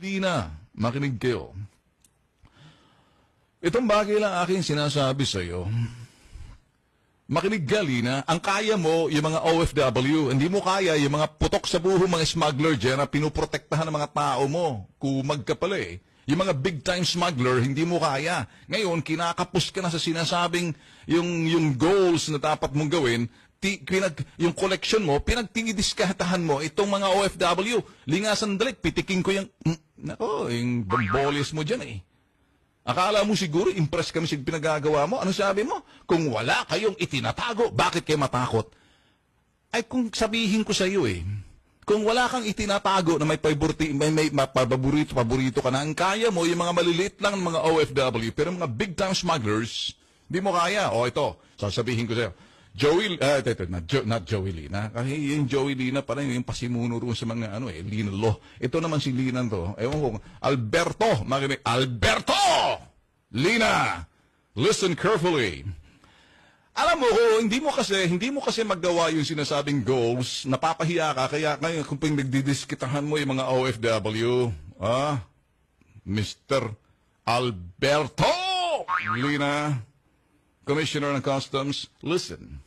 Lina, makinig kayo. Itong bagay lang aking sinasabi sa iyo. Makinig ka, Lina. Ang kaya mo, yung mga OFW. Hindi mo kaya yung mga putok sa buho, mga smuggler dyan na pinuprotektahan ng mga tao mo. Kumag ka pala eh. Yung mga big-time smuggler, hindi mo kaya. Ngayon, kinakapos ka na sa sinasabing yung goals na dapat mong gawin, yung collection mo, pinagtingidiskatahan mo itong mga OFW. Linga sandali, pitiking ko yung bambolis mo dyan eh. Akala mo siguro, impress kami sa pinagagawa mo. Ano sabi mo? Kung wala kayong itinatago, bakit kayo matakot? Ay kung sabihin ko sa iyo eh, kung wala kang itinatago na may paborito ka na, ang kaya mo, yung mga maliliit lang ng mga OFW, pero mga big-time smugglers, hindi mo kaya. O ito, sasabihin ko sa iyo, not Joey Lina. Kasi yung Joey Lina parang yung pasimuno roon sa mga Lina Law. Ito naman si Lina to. Ewan ko, Alberto! Alberto! Lina! Listen carefully. Alam mo, hindi mo kasi magawa yung sinasabing goals, napapahiya ka, kaya ngayon kung nagdidiskitahan mo yung mga OFW, Mr. Alberto! Lina, Commissioner ng Customs, listen.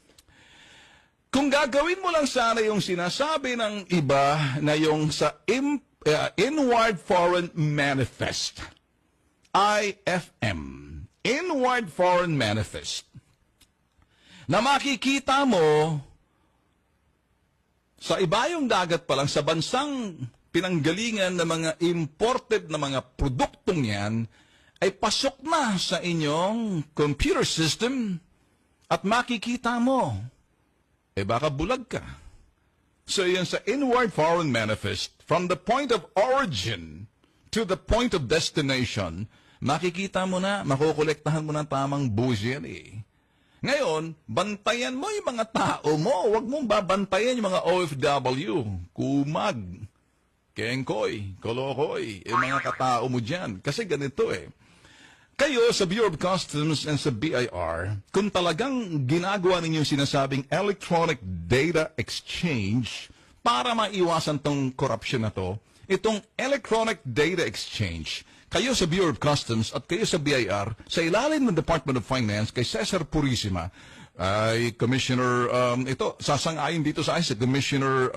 Kung gagawin mo lang sana yung sinasabi ng iba na yung sa Inward Foreign Manifest, IFM, Inward Foreign Manifest, na makikita mo sa ibayong dagat pa lang, sa bansang pinanggalingan ng mga imported na mga produktong yan, ay pasok na sa inyong computer system at makikita mo, baka bulag ka. So yan sa Inward Foreign Manifest, from the point of origin to the point of destination, makikita mo na, makukolektahan mo ng tamang buwis yan eh. Ngayon, bantayan mo yung mga tao mo. Huwag mong babantayan yung mga OFW. Kumag, kengkoy, kolokoy, yung mga katao mo dyan. Kasi ganito eh. Kayo sa Bureau of Customs and sa BIR, kung talagang ginagawa ninyo sinasabing electronic data exchange para maiwasan tong corruption na to, itong electronic data exchange, kayo sa Bureau of Customs at kayo sa BIR, sa ilalim ng Department of Finance, kay Cesar Purisima, ay Commissioner, sasang-ayon dito sa akin, si Commissioner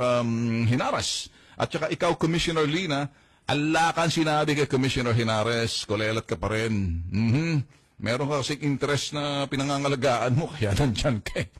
Hinaras, at saka ikaw, Commissioner Lina, alakan sinabi kay Commissioner Hinares, kolelat ka pa rin. Meron ka kasing interest na pinangangalagaan mo, kaya nandyan kay